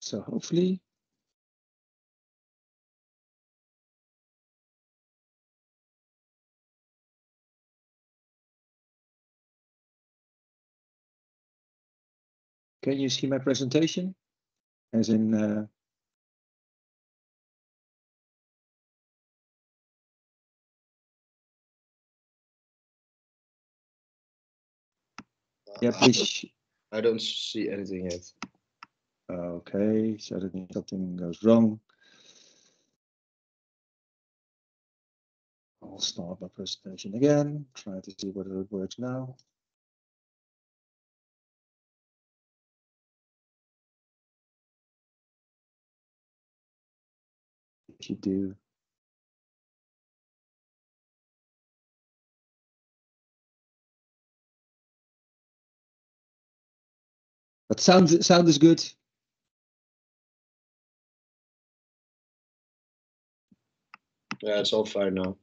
So hopefully. Can you see my presentation? As in, yeah, please. I don't see anything yet. Okay, so that means something goes wrong. I'll start my presentation again, try to see whether it works now. If you do. But sound is good. Yeah, it's all fine now.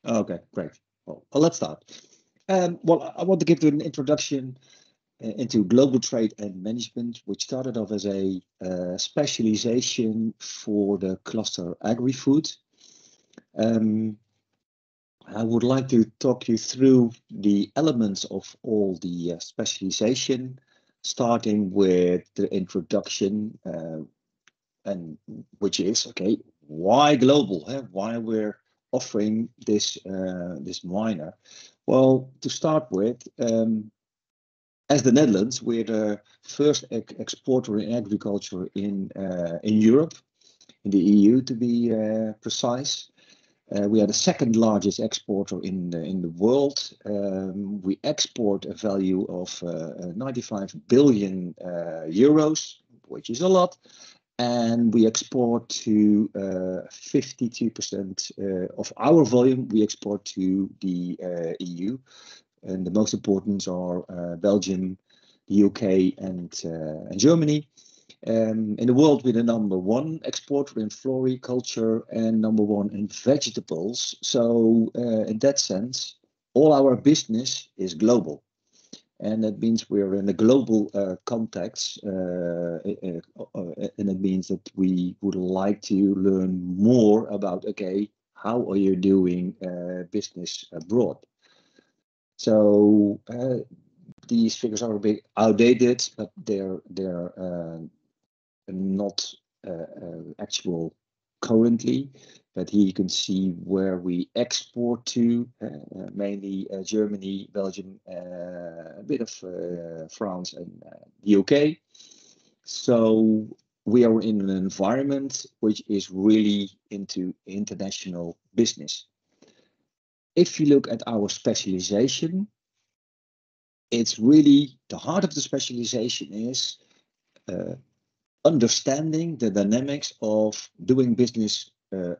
Okay, great. Well, let's start. Well, I want to give you an introduction into global trade and management, which started off as a specialization for the cluster agri-food. I would like to talk you through the elements of all the specialization, starting with the introduction, and which is, okay, why global? Why we're offering this this minor? Well, to start with, as the Netherlands, we're the first exporter in agriculture in Europe, in the EU to be precise. We are the second largest exporter in the world. We export a value of 95 billion euros, which is a lot, and we export to 52% of our volume. We export to the EU, and the most important are Belgium, the UK, and Germany. In the world, we're the #1 exporter in floriculture and #1 in vegetables. So in that sense, all our business is global. And that means we're in a global context. And it means that we would like to learn more about, okay, how are you doing business abroad? So these figures are a bit outdated, but they're not actual currently, but here you can see where we export to, mainly Germany, Belgium, a bit of France and the UK. So we are in an environment which is really into international business. If you look at our specialization, it's really the heart of the specialization is understanding the dynamics of doing business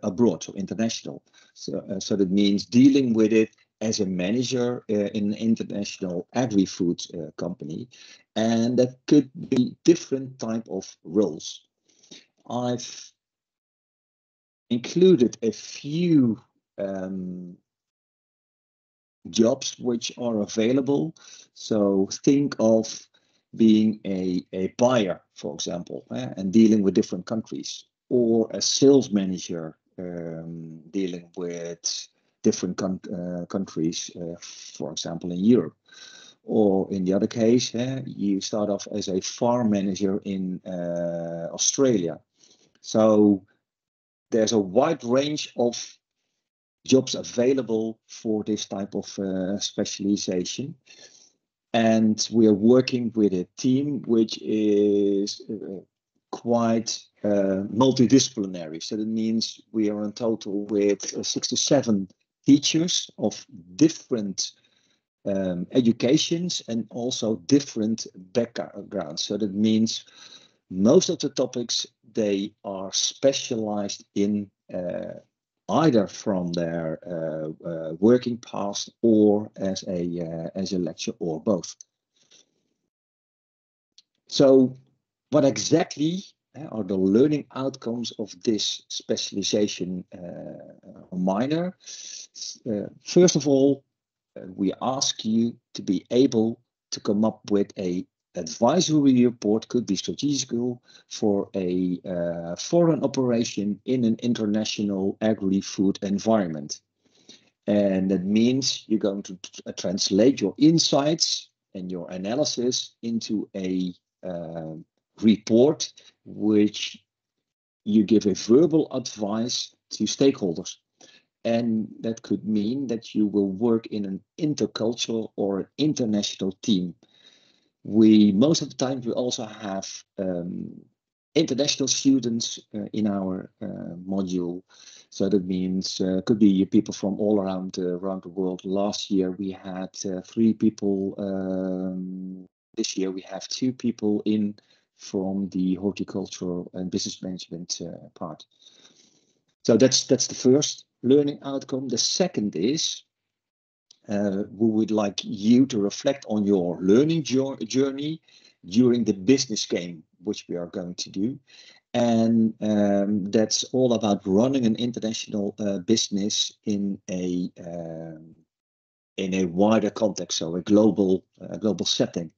abroad, so international. So that means dealing with it as a manager in an international agri-food company, and that could be different type of roles. I've included a few jobs which are available. So think of being a buyer, for example, and dealing with different countries, or a sales manager dealing with different countries, for example, in Europe. Or in the other case, you start off as a farm manager in Australia. So there's a wide range of jobs available for this type of specialization. And we are working with a team which is quite multidisciplinary. So that means we are in total with 6 to 7 teachers of different educations and also different backgrounds. So that means most of the topics they are specialized in either from their working past or as a lecture or both. So what exactly are the learning outcomes of this specialization minor? First of all, we ask you to be able to come up with a advisory report could be strategical for a foreign operation in an international agri-food environment. And that means you're going to translate your insights and your analysis into a report which you give a verbal advice to stakeholders. And that could mean that you will work in an intercultural or an international team. Most of the time, we also have international students in our module. So that means could be people from all around the world. Last year we had 3 people. This year we have 2 people in from the horticultural and business management part. So that's the first learning outcome. The second is we would like you to reflect on your learning journey during the business game, which we are going to do. And that's all about running an international business in a wider context, so a global setting.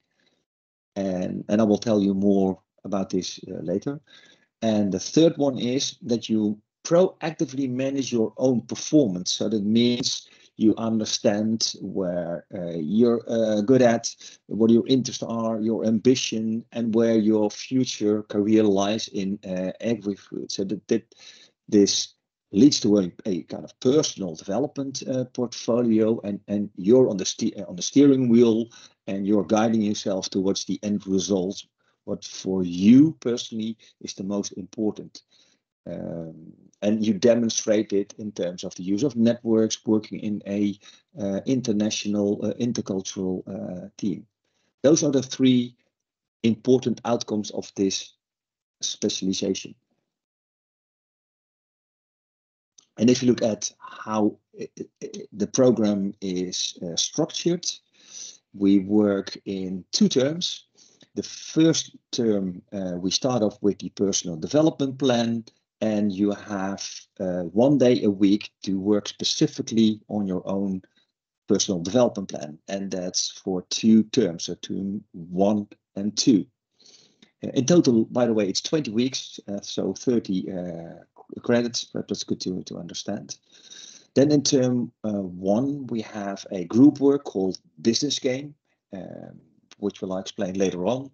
And I will tell you more about this later. And the third one is that you proactively manage your own performance. So that means you understand where you're good at, what your interests are, your ambition, and where your future career lies in agri-food. So that this leads to a kind of personal development portfolio, and you're on the steering wheel, and you're guiding yourself towards the end result, what for you personally is the most important. And you demonstrate it in terms of the use of networks, working in a international, intercultural team. Those are the 3 important outcomes of this specialization. And if you look at how the program is structured, we work in 2 terms. The first term, we start off with the personal development plan, and you have 1 day a week to work specifically on your own personal development plan. And that's for 2 terms, so term 1 and 2. In total, by the way, it's 20 weeks, so 30 credits, but that's good to understand. Then in term 1, we have a group work called Business Game, which we'll explain later on.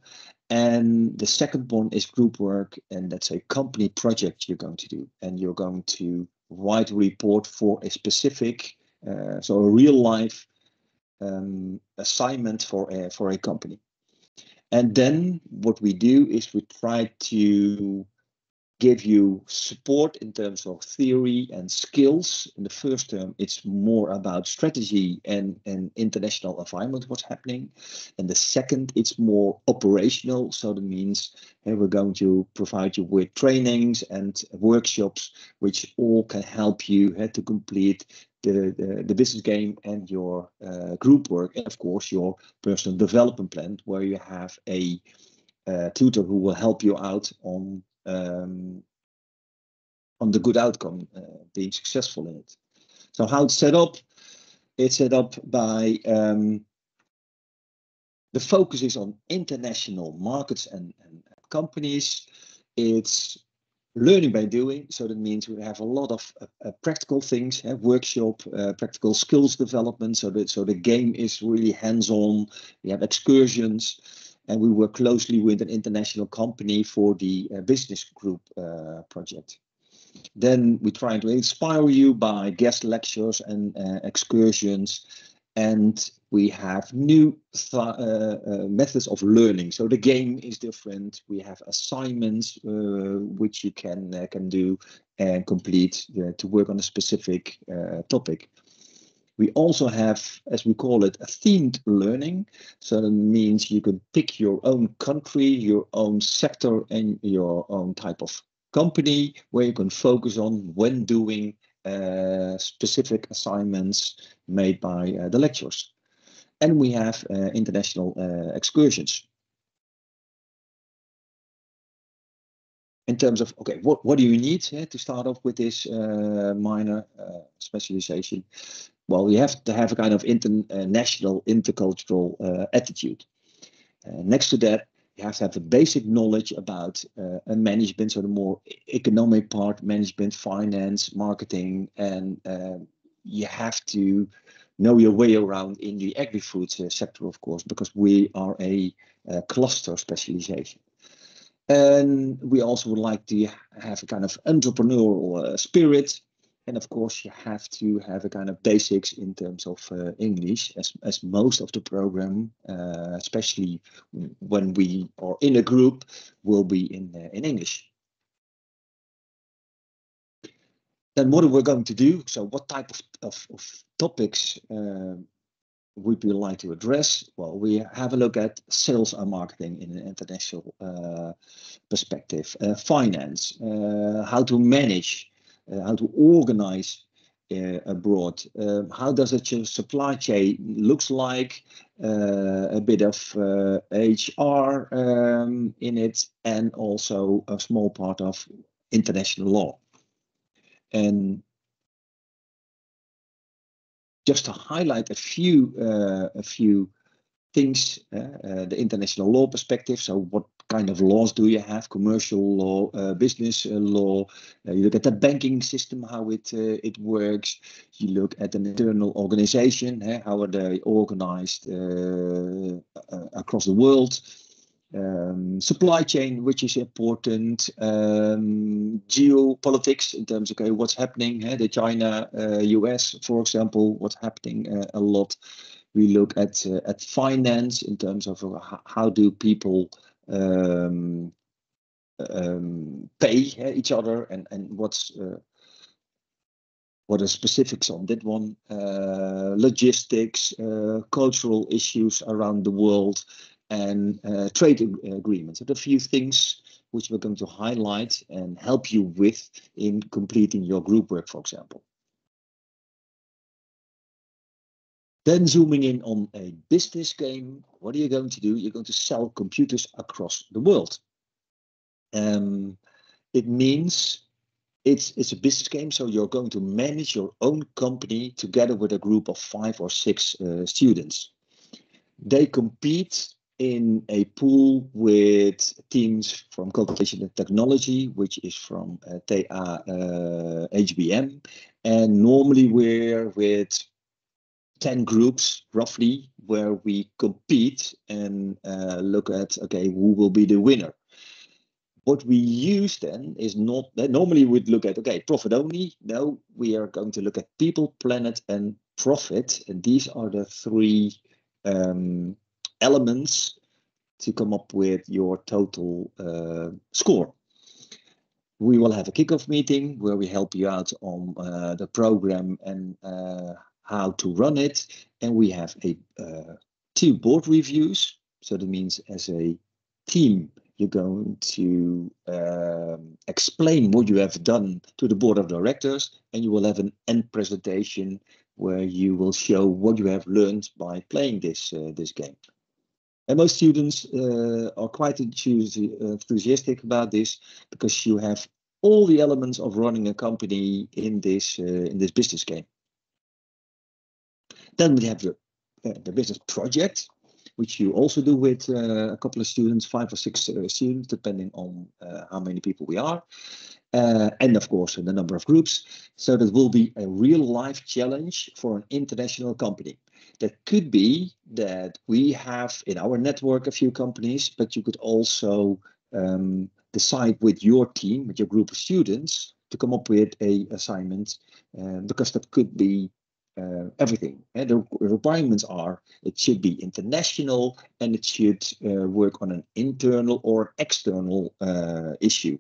And the second one is group work, and that's a company project you're going to do. And you're going to write a report for a specific, so a real life assignment for a company. And then what we do is we try to give you support in terms of theory and skills. In the first term, it's more about strategy and international environment, what's happening. And the second, it's more operational. So that means we're going to provide you with trainings and workshops, which all can help you to complete the business game and your group work. And of course, your personal development plan, where you have a tutor who will help you out on the good outcome, being successful in it. So how it's set up? It's set up by the focus is on international markets and companies. It's learning by doing. So that means we have a lot of practical things, workshop, practical skills development. So the game is really hands-on. We have excursions. And we work closely with an international company for the business group project. Then we try to inspire you by guest lectures and excursions. And we have new methods of learning. So the game is different. We have assignments which you can do and complete to work on a specific topic. We also have, as we call it, a themed learning. So that means you can pick your own country, your own sector, and your own type of company where you can focus on when doing specific assignments made by the lecturers. And we have international excursions. In terms of, okay, what do you need to start off with this minor specialization? Well, you have to have a kind of international, intercultural attitude. Next to that, you have to have a basic knowledge about management, so the more economic part, management, finance, marketing, and you have to know your way around in the agri-food sector, of course, because we are a cluster specialization. And we also would like to have a kind of entrepreneurial spirit. And of course, you have to have a kind of basics in terms of English, as most of the program, especially when we are in a group, will be in English. Then what are we going to do? So what type of topics would we like to address? Well, we have a look at sales and marketing in an international perspective, finance, how to manage, how to organize abroad, how does a supply chain looks like, a bit of HR in it, and also a small part of international law. And just to highlight a few things, the international law perspective. So what kind of laws do you have? Commercial law, business law. You look at the banking system, how it works. You look at an internal organization, how are they organized across the world. Supply chain, which is important, geopolitics in terms of what's happening, the China, US, for example, what's happening a lot. We look at finance in terms of how do people pay each other, and what are specifics on that one, logistics, cultural issues around the world, and trade agreements. So a few things which we're going to highlight and help you with in completing your group work, for example. Then zooming in on a business game, what are you going to do? You're going to sell computers across the world. It means it's a business game, so you're going to manage your own company together with a group of 5 or 6 students. They compete in a pool with teams from Cultivation and Technology, which is from TA HBM, and normally we're with 10 groups roughly where we compete and look at, okay, who will be the winner. What we use then is not that normally we'd look at, okay, profit only. No, we are going to look at people, planet, and profit. And these are the 3 elements to come up with your total score. We will have a kickoff meeting where we help you out on the program and how to run it. And we have 2 board reviews. So that means as a team, you're going to explain what you have done to the board of directors, and you will have an end presentation where you will show what you have learned by playing this game. And most students are quite enthusiastic about this, because you have all the elements of running a company in this business game. Then we have the business project, which you also do with a couple of students, 5 or 6 students, depending on how many people we are. And of course, the number of groups. So that will be a real life challenge for an international company. That could be that we have in our network a few companies, but you could also decide with your team, with your group of students, to come up with a assignment, because that could be everything. And the requirements are it should be international, and it should work on an internal or external issue.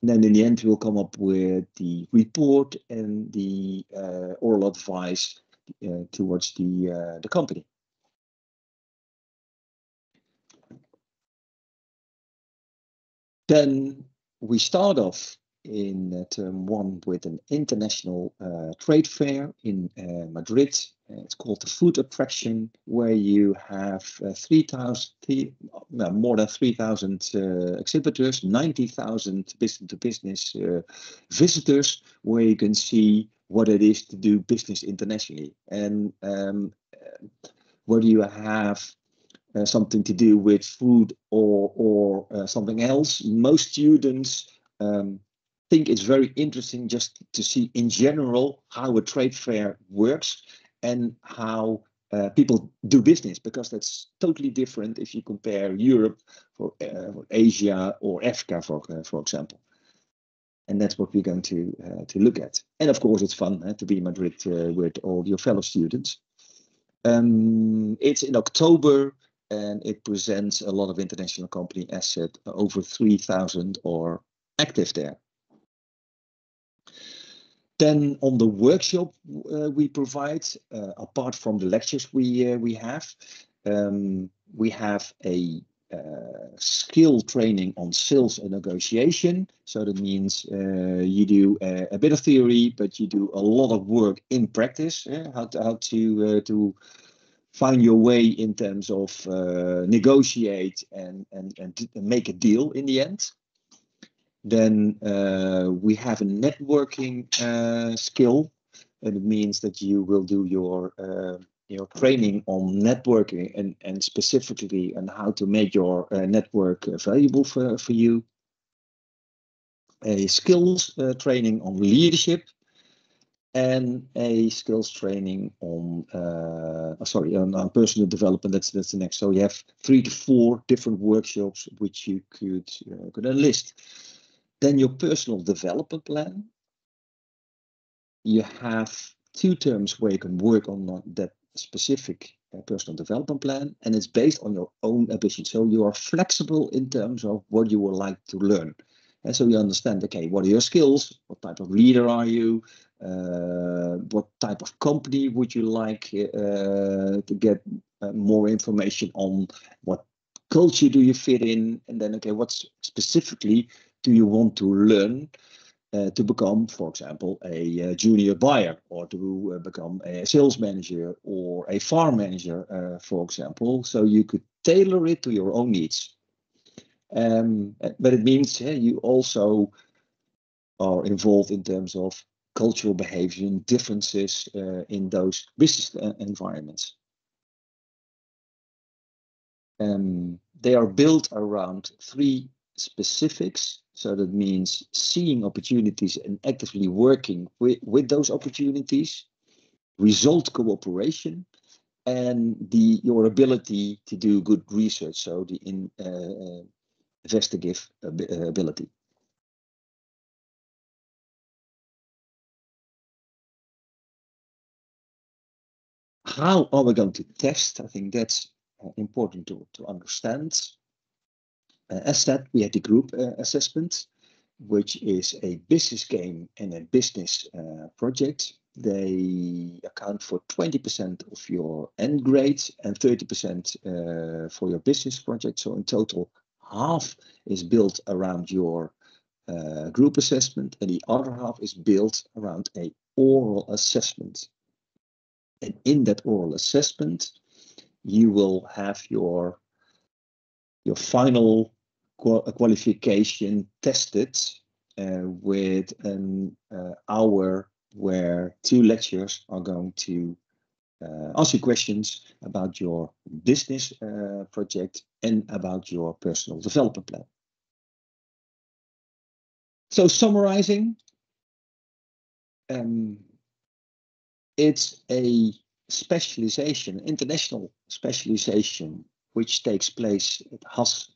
And then in the end, we'll come up with the report and the oral advice towards the company. Then we start off in term 1 with an international trade fair in Madrid. It's called the Food Attraction, where you have more than 3,000 exhibitors, 90,000 business-to-business visitors, where you can see what it is to do business internationally. And where you have something to do with food or something else. Most students think it's very interesting just to see in general how a trade fair works and how people do business, because that's totally different if you compare Europe for Asia or Africa, for example. And that's what we're going to look at. And of course, it's fun to be in Madrid with all your fellow students. It's in October, and it presents a lot of international company asset. Over 3,000 are active there. Then on the workshop we provide, apart from the lectures we have a skill training on sales and negotiation. So that means you do a bit of theory, but you do a lot of work in practice. How to find your way in terms of negotiate and make a deal in the end. Then we have a networking skill, and it means that you will do your training on networking and specifically on how to make your network valuable for you. A skills training on leadership, and a skills training on on personal development. That's the next. So you have 3 to 4 different workshops which you could enlist. Then your personal development plan. You have 2 terms where you can work on that specific personal development plan, and it's based on your own ambition. So you are flexible in terms of what you would like to learn. And so you understand, okay, what are your skills? What type of leader are you? What type of company would you like to get more information on? What culture do you fit in? And then, okay, what specifically do you want to learn to become, for example, a junior buyer, or to become a sales manager or a farm manager, for example. So you could tailor it to your own needs. But it means you also are involved in terms of cultural behavior and differences in those business environments. They are built around 3 specifics. So that means seeing opportunities and actively working with those opportunities, result cooperation, and your ability to do good research. So the investigative ability. How are we going to test? I think that's important to understand. As said, we had the group assessment, which is a business game and a business project. They account for 20% of your end grade and 30% for your business project. So in total, half is built around your group assessment, and the other half is built around an oral assessment. And in that oral assessment, you will have your final qualification tested with an hour where 2 lecturers are going to ask you questions about your business project and about your personal development plan. So summarizing, it's a specialization, international specialization, which takes place at HAS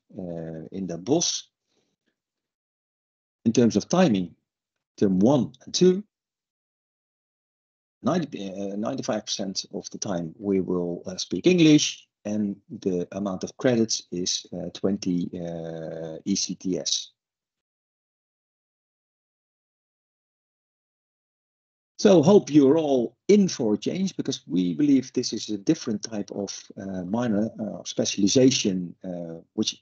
in Den Bosch. In terms of timing, term 1 and 2, 95% of the time we will speak English, and the amount of credits is 20 ECTS. So hope you're all in for a change, because we believe this is a different type of minor specialization, which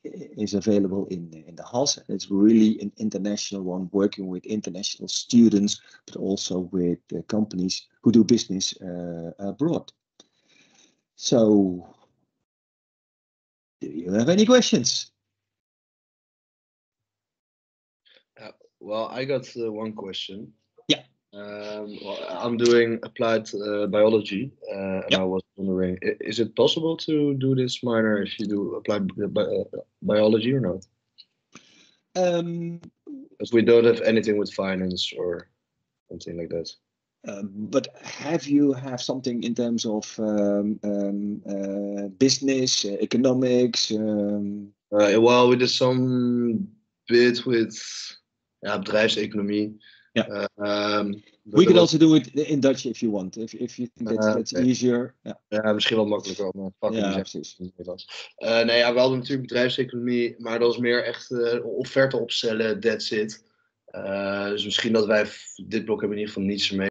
is available in the HAS. It's really an international one, working with international students, but also with companies who do business abroad. So, do you have any questions? Well, I got one question. Yeah. Well, I'm doing applied biology, and Yeah. I was wondering, is it possible to do this minor if you do applied biology or not? Um, Because we don't have anything with finance or something like that. but have something in terms of business, economics? Well, we did some bit with bedrijfseconomie. Yeah. But We that could was also do it in Dutch if you want. If you think that's okay. easier. Ja, Ja, misschien wel makkelijker om fucking ja, zeggen precies. in het Nederlands. Nee, ja, we hadden natuurlijk bedrijfseconomie, maar dat was meer echt offerte opstellen, that's it. Dus misschien dat wij dit blok hebben in ieder geval niets mee.